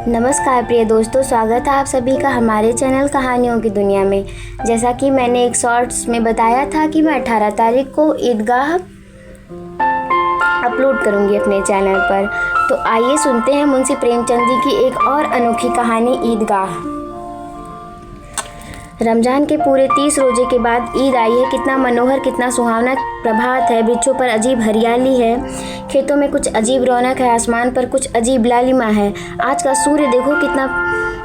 नमस्कार प्रिय दोस्तों, स्वागत है आप सभी का हमारे चैनल कहानियों की दुनिया में। जैसा कि मैंने एक शॉर्ट्स में बताया था कि मैं 18 तारीख को ईदगाह अपलोड करूंगी अपने चैनल पर, तो आइए सुनते हैं मुंशी प्रेमचंद जी की एक और अनोखी कहानी ईदगाह। रमज़ान के पूरे 30 रोजे के बाद ईद आई है। कितना मनोहर, कितना सुहावना प्रभात है। वृक्षों पर अजीब हरियाली है, खेतों में कुछ अजीब रौनक है, आसमान पर कुछ अजीब लालिमा है। आज का सूर्य देखो कितना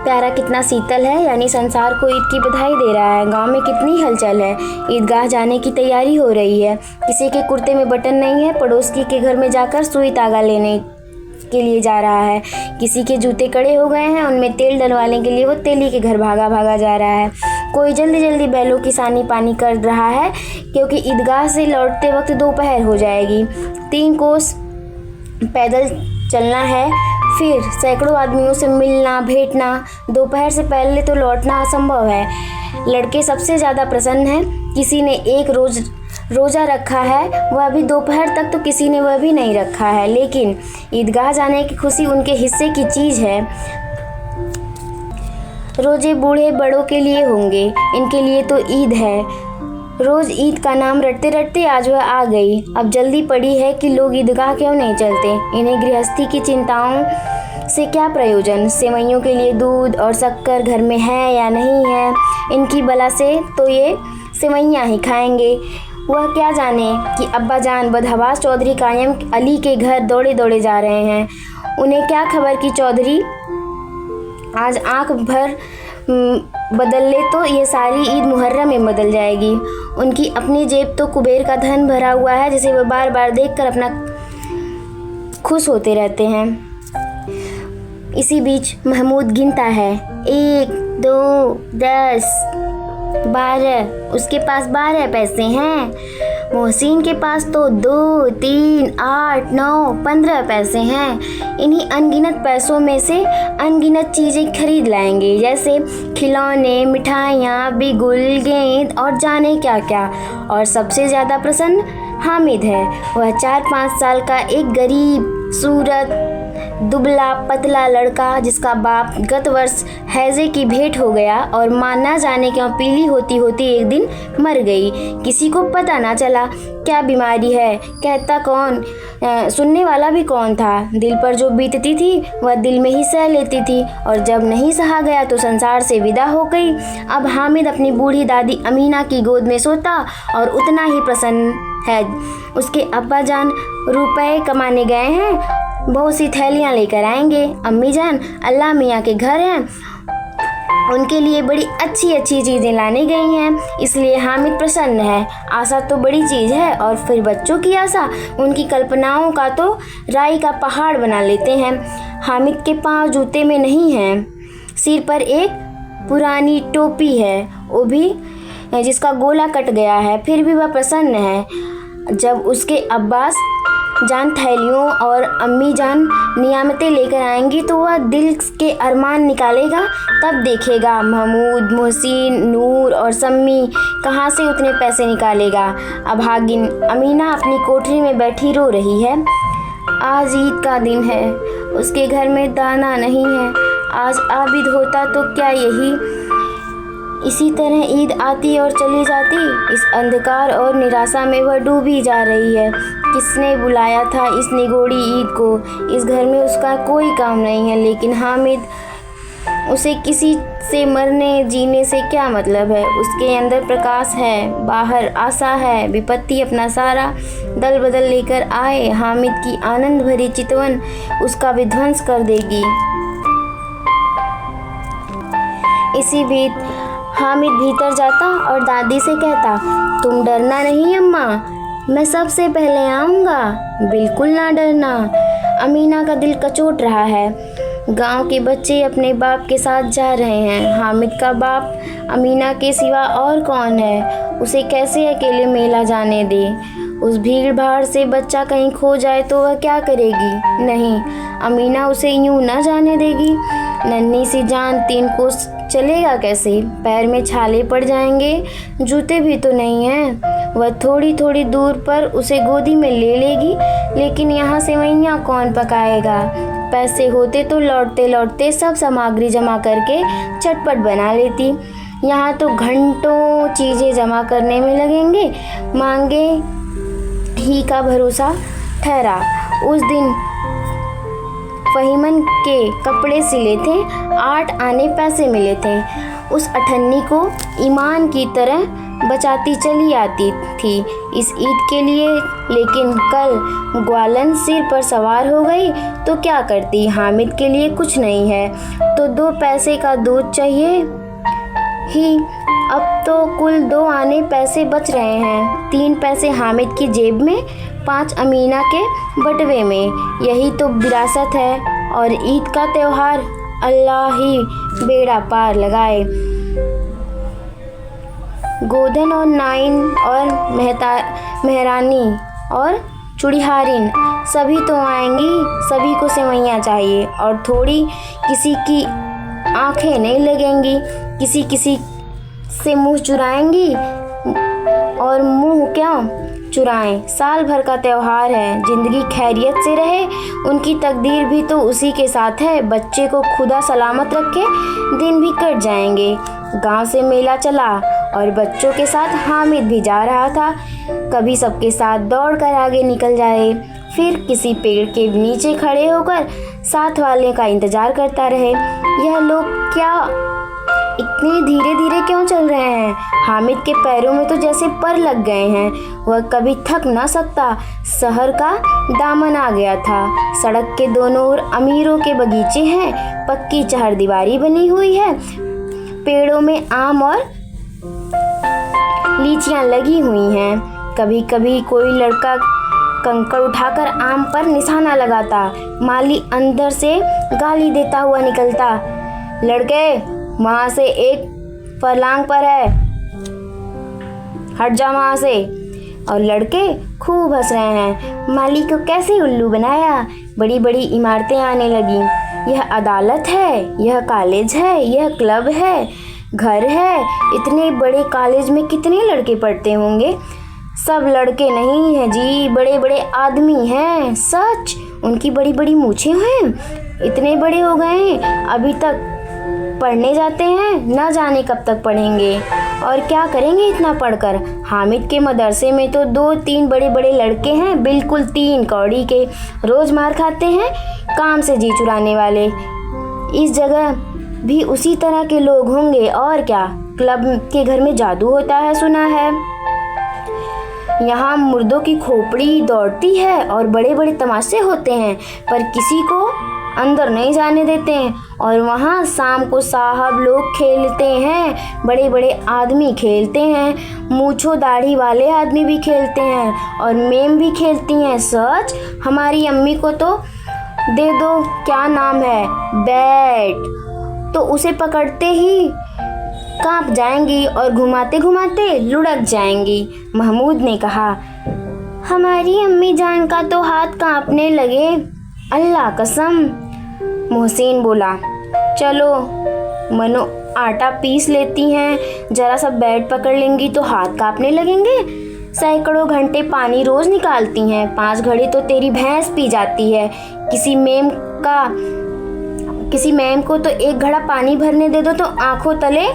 प्यारा, कितना शीतल है, यानी संसार को ईद की बधाई दे रहा है। गांव में कितनी हलचल है। ईदगाह जाने की तैयारी हो रही है। किसी के कुर्ते में बटन नहीं है, पड़ोस के घर में जाकर सुई तागा लेने के लिए जा रहा है। किसी के जूते कड़े हो गए हैं, उनमें तेल डलवाने के लिए वो तेली के घर भागा भागा जा रहा है। कोई जल्दी जल्दी बैलों की सानी पानी कर रहा है, क्योंकि ईदगाह से लौटते वक्त दोपहर हो जाएगी। 3 कोस पैदल चलना है, फिर सैकड़ों आदमियों से मिलना भेंटना। दोपहर से पहले तो लौटना असंभव है। लड़के सबसे ज़्यादा प्रसन्न हैं। किसी ने एक रोज़ा रखा है, वह भी दोपहर तक, तो किसी ने वह भी नहीं रखा है। लेकिन ईदगाह जाने की खुशी उनके हिस्से की चीज़ है। रोजे बूढ़े बड़ों के लिए होंगे, इनके लिए तो ईद है। रोज़ ईद का नाम रटते रटते आज वह आ गई। अब जल्दी पड़ी है कि लोग ईदगाह क्यों नहीं चलते। इन्हें गृहस्थी की चिंताओं से क्या प्रयोजन। सेवइयों के लिए दूध और शक्कर घर में है या नहीं है, इनकी बला से तो ये सेवइयाँ ही खाएंगे। वह क्या जाने कि अब्बा जान बदहवास चौधरी कायम अली के घर दौड़े दौड़े जा रहे हैं। उन्हें क्या खबर कि चौधरी आज आंख भर बदल ले तो ये सारी ईद मुहर्रम में बदल जाएगी। उनकी अपनी जेब तो कुबेर का धन भरा हुआ है, जिसे वह बार बार देखकर अपना खुश होते रहते हैं। इसी बीच महमूद गिनता है, 1 2 10 12। उसके पास 12 पैसे हैं। मोहसिन के पास तो 2 3 8 9 15 पैसे हैं। इन्हीं अनगिनत पैसों में से अनगिनत चीज़ें खरीद लाएंगे, जैसे खिलौने, मिठाइयाँ, बिगुल, गेंद और जाने क्या क्या। और सबसे ज़्यादा प्रसन्न हामिद है। वह 4-5 साल का एक गरीब सूरत दुबला पतला लड़का, जिसका बाप गत वर्ष हैजे की भेंट हो गया और मां ना जाने क्यों पीली होती होती एक दिन मर गई। किसी को पता ना चला क्या बीमारी है, कहता कौन, सुनने वाला भी कौन था। दिल पर जो बीतती थी वह दिल में ही सह लेती थी, और जब नहीं सहा गया तो संसार से विदा हो गई। अब हामिद अपनी बूढ़ी दादी अमीना की गोद में सोता और उतना ही प्रसन्न है। उसके अब्बा जान रुपए कमाने गए हैं, बहुत सी थैलियाँ लेकर आएंगे। अम्मी जान अल्लाह मियाँ के घर हैं, उनके लिए बड़ी अच्छी अच्छी चीज़ें लाने गई हैं, इसलिए हामिद प्रसन्न है। आशा तो बड़ी चीज़ है, और फिर बच्चों की आशा, उनकी कल्पनाओं का तो राई का पहाड़ बना लेते हैं। हामिद के पाँव जूते में नहीं हैं, सिर पर एक पुरानी टोपी है, वो भी जिसका गोला कट गया है, फिर भी वह प्रसन्न है। जब उसके अब्बास जान थैलियों और अम्मी जान नियामतें लेकर आएंगी तो वह दिल के अरमान निकालेगा। तब देखेगा महमूद, मोहसिन, नूर और सम्मी कहाँ से उतने पैसे निकालेगा। अभागिन अमीना अपनी कोठरी में बैठी रो रही है। आज ईद का दिन है, उसके घर में दाना नहीं है। आज आबिद होता तो क्या इसी तरह ईद आती और चली जाती। इस अंधकार और निराशा में वह डूबी जा रही है। किसने बुलाया था इस निगोड़ी ईद को। इस घर में उसका कोई काम नहीं है, लेकिन हामिद, उसे किसी से मरने जीने से क्या मतलब है। उसके अंदर प्रकाश है, बाहर आशा है। विपत्ति अपना सारा दल बदल लेकर आए, हामिद की आनंद भरी चितवन उसका विध्वंस कर देगी। इसी बीच हामिद भीतर जाता और दादी से कहता, तुम डरना नहीं अम्मा, मैं सबसे पहले आऊँगा, बिल्कुल ना डरना। अमीना का दिल कचोट रहा है। गांव के बच्चे अपने बाप के साथ जा रहे हैं। हामिद का बाप अमीना के सिवा और कौन है, उसे कैसे अकेले मेला जाने दे। उस भीड़ भाड़ से बच्चा कहीं खो जाए तो वह क्या करेगी। नहीं, अमीना उसे यूं ना जाने देगी। नन्ही सी जान 3 कोस चलेगा कैसे, पैर में छाले पड़ जाएंगे, जूते भी तो नहीं हैं। वह थोड़ी थोड़ी दूर पर उसे गोदी में ले लेगी, लेकिन यहाँ सेवइयाँ कौन पकाएगा। पैसे होते तो लौटते लौटते सब सामग्री जमा करके चटपट बना लेती। यहाँ तो घंटों चीज़ें जमा करने में लगेंगे। मांगे ही का भरोसा ठहरा। उस दिन फहीमन के कपड़े सिले थे, 8 आने पैसे मिले थे। उस अठन्नी को ईमान की तरह बचाती चली आती थी इस ईद के लिए, लेकिन कल ग्वालन सिर पर सवार हो गई तो क्या करती। हामिद के लिए कुछ नहीं है तो 2 पैसे का दूध चाहिए ही। अब तो कुल 2 आने पैसे बच रहे हैं, 3 पैसे हामिद की जेब में, 5 अमीना के बटवे में। यही तो विरासत है। और ईद का त्योहार अल्लाह ही बेड़ा पार लगाए। गोधन और नाइन और मेहरानी और चूड़ीहारिन सभी तो आएंगी। सभी को सेवइयाँ चाहिए और थोड़ी। किसी की आंखें नहीं लगेंगी, किसी किसी से मुंह चुराएंगी। और मुंह क्या चुराएं, साल भर का त्योहार है। जिंदगी खैरियत से रहे, उनकी तकदीर भी तो उसी के साथ है। बच्चे को खुदा सलामत रखे, दिन भी कट जाएंगे। गांव से मेला चला और बच्चों के साथ हामिद भी जा रहा था। कभी सबके साथ दौड़ कर आगे निकल जाए, फिर किसी पेड़ के नीचे खड़े होकर साथ वाले का इंतजार करता रहे। यह लोग क्या इतने धीरे धीरे क्यों चल रहे हैं? हामिद के पैरों में तो जैसे पर लग गए हैं। वह कभी थक ना सकता। शहर का दामन आ गया था। सड़क के दोनों ओर अमीरों के बगीचे हैं, पक्की चहारदीवारी बनी हुई है, पेड़ों में आम और लीचियां लगी हुई हैं। कभी कभी कोई लड़का कंकड़ उठाकर आम पर निशाना लगाता। माली अंदर से गाली देता हुआ निकलता, लड़के वहां से 1 फरलांग पर है, हट जा वहां से। और लड़के खूब हंस रहे हैं। माली को कैसे उल्लू बनाया। बड़ी बड़ी इमारतें आने लगी। यह अदालत है, यह कॉलेज है, यह क्लब है, घर है। इतने बड़े कॉलेज में कितने लड़के पढ़ते होंगे? सब लड़के नहीं हैं जी, बड़े बड़े आदमी हैं। सच, उनकी बड़ी बड़ी मूछें हैं। इतने बड़े हो गए अभी तक पढ़ने जाते हैं, न जाने कब तक पढ़ेंगे और क्या करेंगे इतना पढ़कर। हामिद के मदरसे में तो 2-3 बड़े बड़े लड़के हैं, बिल्कुल 3 कौड़ी के। रोज मार खाते हैं, काम से जी चुराने वाले। इस जगह भी उसी तरह के लोग होंगे और क्या। क्लब के घर में जादू होता है, सुना है। यहाँ मुर्दों की खोपड़ी दौड़ती है और बड़े बड़े तमाशे होते हैं, पर किसी को अंदर नहीं जाने देते हैं। और वहाँ शाम को साहब लोग खेलते हैं, बड़े बड़े आदमी खेलते हैं, मूछो दाढ़ी वाले आदमी भी खेलते हैं और मेम भी खेलती हैं। सच, हमारी अम्मी को तो दे दो, क्या नाम है, बैट, तो उसे पकड़ते ही कांप जाएंगी और घुमाते घुमाते लुढ़क जाएंगी। महमूद ने कहा, हमारी अम्मी जान का तो हाथ कांपने लगे, अल्लाह कसम। मोहसिन बोला, चलो मनो आटा पीस लेती हैं, जरा सा बैट पकड़ लेंगी तो हाथ कांपने लगेंगे। सैकड़ों घंटे पानी रोज निकालती हैं, 5 घड़े तो तेरी भैंस पी जाती है। किसी मैम को तो 1 घड़ा पानी भरने दे दो तो आंखों तले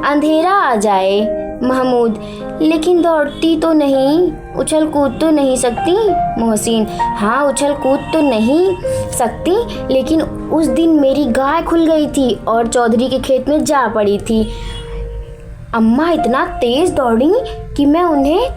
अंधेरा आ जाए। महमूद, लेकिन दौड़ती तो नहीं, उछल कूद तो नहीं सकती। मोहसिन, हाँ उछल कूद तो नहीं सकती, लेकिन उस दिन मेरी गाय खुल गई थी और चौधरी के खेत में जा पड़ी थी। अम्मा इतना तेज दौड़ी कि मैं उन्हें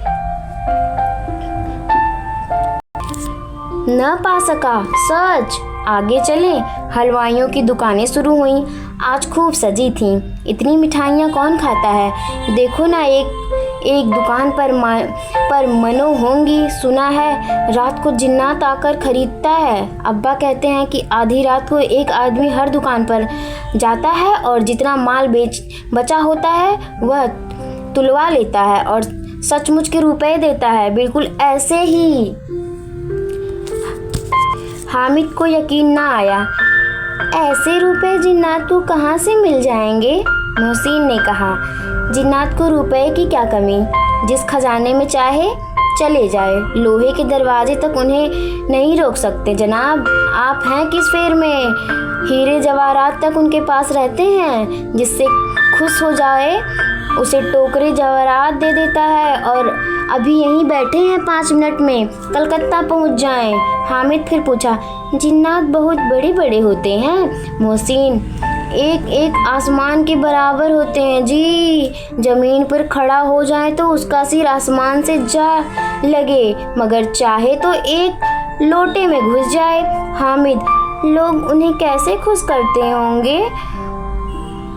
न पा सका। सच। आगे चले। हलवाइयों की दुकानें शुरू हुई। आज खूब सजी थीं। इतनी मिठाइयाँ कौन खाता है। देखो ना, एक दुकान पर मनो होंगी। सुना है रात को जिन्नात आकर खरीदता है। अब्बा कहते हैं कि आधी रात को एक आदमी हर दुकान पर जाता है और जितना माल बचा होता है वह तुलवा लेता है और सचमुच के रुपए देता है। बिल्कुल ऐसे ही। हामिद को यकीन ना आया। ऐसे रुपए जिन्नात को कहाँ से मिल जाएंगे? मोहसिन ने कहा, जिन्नात को रुपए की क्या कमी, जिस खजाने में चाहे चले जाए, लोहे के दरवाजे तक उन्हें नहीं रोक सकते। जनाब, आप हैं किस फेर में? हीरे जवाहरात तक उनके पास रहते हैं। जिससे खुश हो जाए उसे टोकरे जवाहरात दे देता है और अभी यहीं बैठे हैं, 5 मिनट में कलकत्ता पहुंच जाएं। हामिद फिर पूछा, जिन्नात बहुत बड़े बड़े होते हैं मोहसिन? एक एक आसमान के बराबर होते हैं जी। जमीन पर खड़ा हो जाए तो उसका सिर आसमान से जा लगे, मगर चाहे तो एक लोटे में घुस जाए। हामिद, लोग उन्हें कैसे खुश करते होंगे?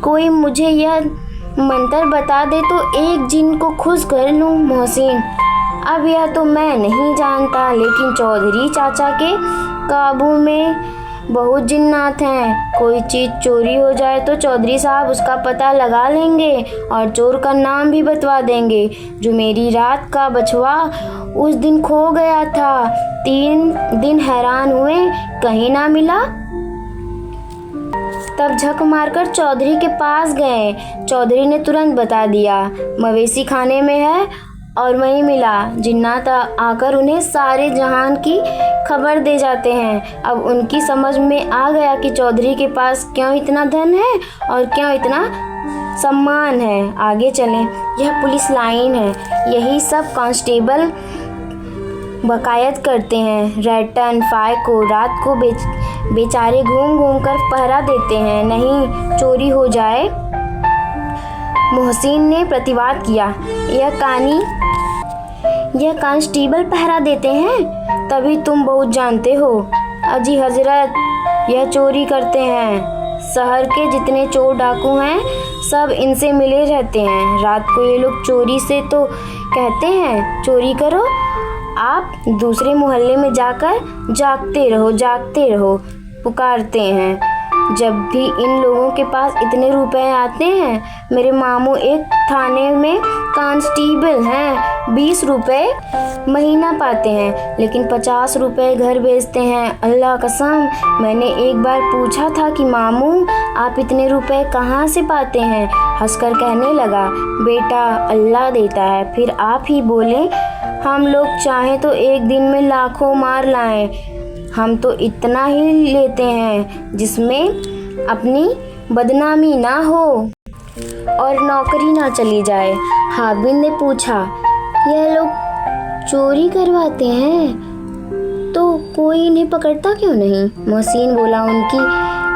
कोई मुझे यह मंत्र बता दे तो एक जिन को खुश कर लूं मोहसिन। अब यह तो मैं नहीं जानता, लेकिन चौधरी चाचा के काबू में बहुत जिन्नात हैं। कोई चीज़ चोरी हो जाए तो चौधरी साहब उसका पता लगा लेंगे और चोर का नाम भी बतवा देंगे। जो मेरी रात का बछवा उस दिन खो गया था, 3 दिन हैरान हुए, कहीं ना मिला। तब झक मारकर चौधरी के पास गए। चौधरी ने तुरंत बता दिया, मवेशी खाने में है और वहीं मिला। जिन्नात आकर उन्हें सारे जहान की खबर दे जाते हैं। अब उनकी समझ में आ गया कि चौधरी के पास क्यों इतना धन है और क्यों इतना सम्मान है। आगे चलें, यह पुलिस लाइन है, यही सब कांस्टेबल बकायद करते हैं। रैटन फाय को रात को बेचारे घूम घूम कर पहरा देते हैं, नहीं चोरी हो जाए। मोहसिन ने प्रतिवाद किया, यह कांस्टेबल पहरा देते हैं, तभी तुम बहुत जानते हो। अजी हजरत, यह चोरी करते हैं। शहर के जितने चोर डाकू हैं सब इनसे मिले रहते हैं। रात को ये लोग चोरी से तो कहते हैं चोरी करो, आप दूसरे मोहल्ले में जाकर जागते रहो पुकारते हैं। जब भी इन लोगों के पास इतने रुपए आते हैं, मेरे मामू एक थाने में कांस्टेबल हैं, 20 रुपए महीना पाते हैं, लेकिन 50 रुपए घर भेजते हैं। अल्लाह कसम, मैंने एक बार पूछा था कि मामू आप इतने रुपए कहाँ से पाते हैं? हंसकर कहने लगा, बेटा अल्लाह देता है। फिर आप ही बोले, हम लोग चाहें तो एक दिन में लाखों मार लाएं। हम तो इतना ही लेते हैं जिसमें अपनी बदनामी ना हो और नौकरी ना चली जाए। हामिद ने पूछा, यह लोग चोरी करवाते हैं तो कोई इन्हें पकड़ता क्यों नहीं? मोहसिन बोला, उनकी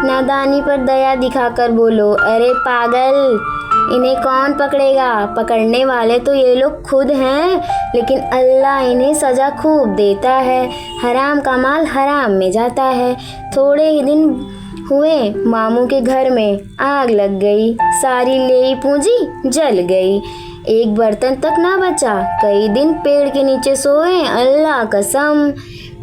नादानी पर दया दिखाकर बोलो, अरे पागल, इन्हें कौन पकड़ेगा? पकड़ने वाले तो ये लोग खुद हैं, लेकिन अल्लाह इन्हें सज़ा खूब देता है। हराम का माल हराम में जाता है। थोड़े ही दिन हुए, मामू के घर में आग लग गई, सारी लेई पूंजी जल गई, एक बर्तन तक ना बचा। कई दिन पेड़ के नीचे सोए, अल्लाह कसम,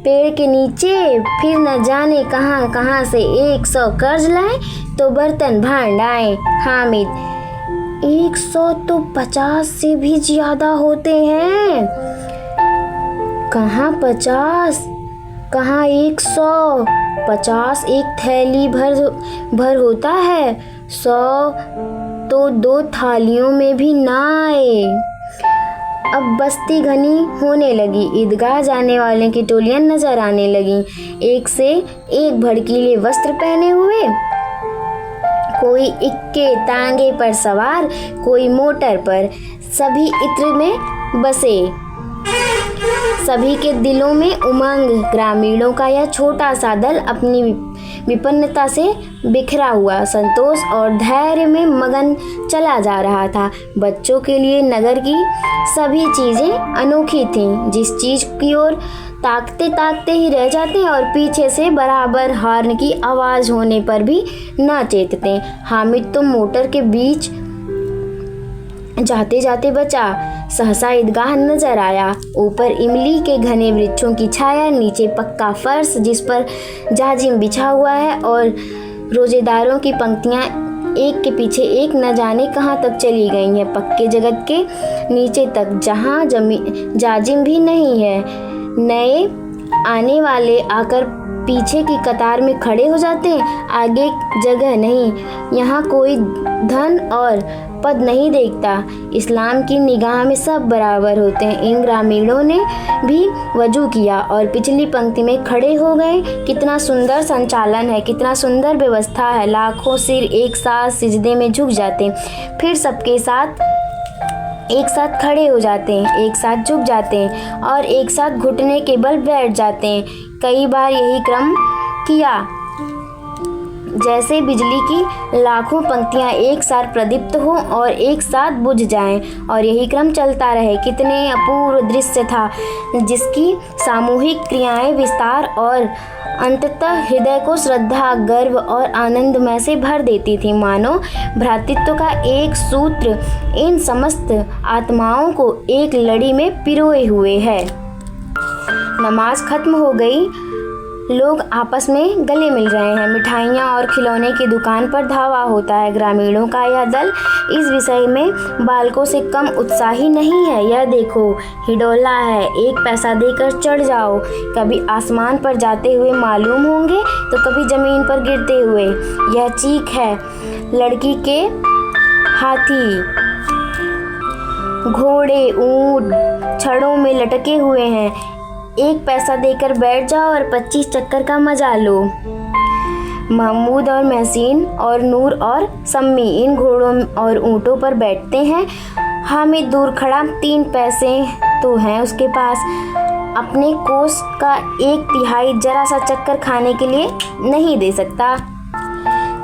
पेड़ के नीचे। फिर न जाने कहाँ कहाँ से 100 कर्ज लाए तो बर्तन भांड आए। हामिद, 100 तो 50 से भी ज्यादा होते हैं। कहाँ 50, कहाँ 100? 50 एक थैली भर होता है, 100 तो 2 थालियों में भी ना आए। अब बस्ती घनी होने लगी, ईदगाह जाने वाले की टोलियां नजर आने लगी, एक से एक भड़कीले वस्त्र पहने हुए, कोई इक्के तांगे पर सवार, कोई मोटर पर। सभी इत्र में बसे, सभी के दिलों में उमंग। ग्रामीणों का यह छोटा सा दल अपनी विपन्नता से बिखरा हुआ संतोष और धैर्य में मगन चला जा रहा था। बच्चों के लिए नगर की सभी चीजें अनोखी थीं, जिस चीज की ओर ताकते ताकते ही रह जाते और पीछे से बराबर हॉर्न की आवाज होने पर भी न चेतते। हामिद तो मोटर के बीच जाते जाते बचा, सहसा ईदगाह नजर आया। ऊपर इमली के घने वृक्षों की छाया, नीचे पक्का फर्श जिस पर जाजिम बिछा हुआ है और रोजेदारों की पंक्तियां एक के पीछे एक न जाने कहाँ तक चली गई हैं, पक्के जगत के नीचे तक, जहाँ जाजिम भी नहीं है। नए आने वाले आकर पीछे की कतार में खड़े हो जाते हैं। आगे जगह नहीं, यहाँ कोई धन और पद नहीं देखता। इस्लाम की निगाह में सब बराबर होते हैं। इन ग्रामीणों ने भी वजू किया और पिछली पंक्ति में खड़े हो गए। कितना सुंदर संचालन है, कितना सुंदर व्यवस्था है। लाखों सिर एक साथ सिजदे में झुक जाते हैं, फिर सबके साथ एक साथ खड़े हो जाते हैं, एक साथ झुक जाते हैं और एक साथ घुटने के बल बैठ जाते हैं। कई बार यही क्रम किया, जैसे बिजली की लाखों पंक्तियां एक साथ प्रदीप्त हो और एक साथ बुझ जाएं, और यही क्रम चलता रहे। कितने अपूर्व दृश्य था, जिसकी सामूहिक क्रियाएं विस्तार और अंततः हृदय को श्रद्धा, गर्व और आनंदमय से भर देती थी। मानो भ्रातृत्व का एक सूत्र इन समस्त आत्माओं को एक लड़ी में पिरोए हुए है। नमाज खत्म हो गई, लोग आपस में गले मिल रहे हैं। मिठाइयाँ और खिलौने की दुकान पर धावा होता है। ग्रामीणों का यह दल इस विषय में बालकों से कम उत्साही नहीं है। यह देखो, हिडोला है, 1 पैसा देकर चढ़ जाओ। कभी आसमान पर जाते हुए मालूम होंगे तो कभी जमीन पर गिरते हुए। यह चीख है लड़की के हाथी, घोड़े, ऊंट छड़ों में लटके हुए हैं। 1 पैसा देकर बैठ जाओ और 25 चक्कर का मजा लो। महमूद और महसीन और नूर और सम्मी इन घोड़ों और ऊँटों पर बैठते हैं। हामिद दूर खड़ा, 3 पैसे तो हैं उसके पास, अपने कोस का 1/3 जरा सा चक्कर खाने के लिए नहीं दे सकता।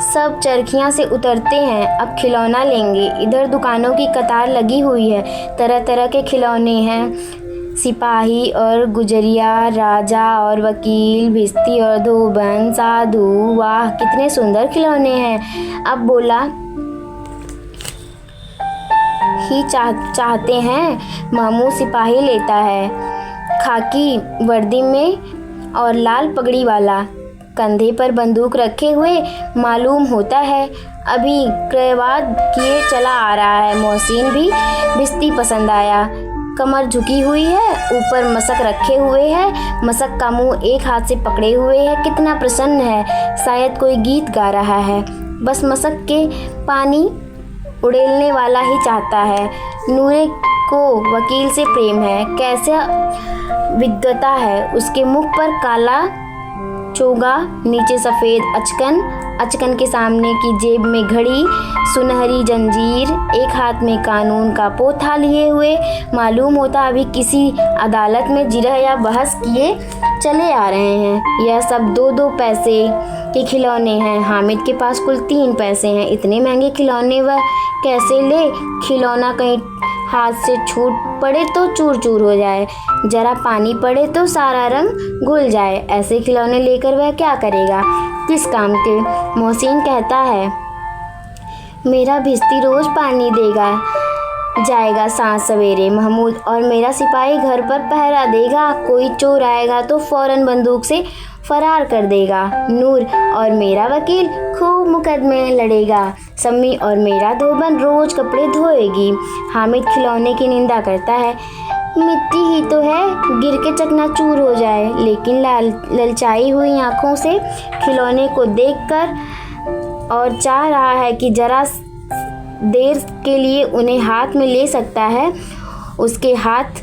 सब चरखियाँ से उतरते हैं, अब खिलौना लेंगे। इधर दुकानों की कतार लगी हुई है, तरह तरह के खिलौने हैं। सिपाही और गुजरिया, राजा और वकील, भिस्ती और धोबन, साधु, वाह कितने सुंदर खिलौने हैं। अब बोला ही चाहते हैं। मामू सिपाही लेता है, खाकी वर्दी में और लाल पगड़ी वाला, कंधे पर बंदूक रखे हुए मालूम होता है अभी क्रयवाद किए चला आ रहा है। मोहसिन भी भिस्ती पसंद आया, कमर झुकी हुई है, ऊपर मशक रखे हुए है, मशक का मुंह एक हाथ से पकड़े हुए है, कितना प्रसन्न है, शायद कोई गीत गा रहा है। बस मशक के पानी उड़ेलने वाला ही चाहता है। नूरे को वकील से प्रेम है, कैसा विद्वता है। उसके मुख पर काला चोगा, नीचे सफ़ेद अचकन, अचकन के सामने की जेब में घड़ी, सुनहरी जंजीर, एक हाथ में कानून का पोथा लिए हुए। मालूम होता अभी किसी अदालत में जिरह या बहस किए चले आ रहे हैं। यह सब 2-2 पैसे के खिलौने हैं। हामिद के पास कुल 3 पैसे हैं। इतने महंगे खिलौने वह कैसे ले? खिलौना कहीं हाथ से छूट पड़े तो चूर चूर हो जाए, जरा पानी पड़े तो सारा रंग घुल जाए। ऐसे खिलौने लेकर वह क्या करेगा, किस काम के? मोहसिन कहता है मेरा भिस्ती रोज पानी देगा जाएगा सांझ सवेरे। महमूद और मेरा सिपाही घर पर पहरा देगा, कोई चोर आएगा तो फौरन बंदूक से फरार कर देगा। नूर और मेरा वकील खूब मुकदमे लड़ेगा। सम्मी और मेरा धोबन रोज कपड़े धोएगी। हामिद खिलौने की निंदा करता है, मिट्टी ही तो है, गिर के चकनाचूर हो जाए। लेकिन ललचाई हुई आंखों से खिलौने को देखकर और चाह रहा है कि जरा देर के लिए उन्हें हाथ में ले सकता है उसके हाथ,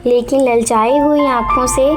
लेकिन ललचाई हुई आंखों से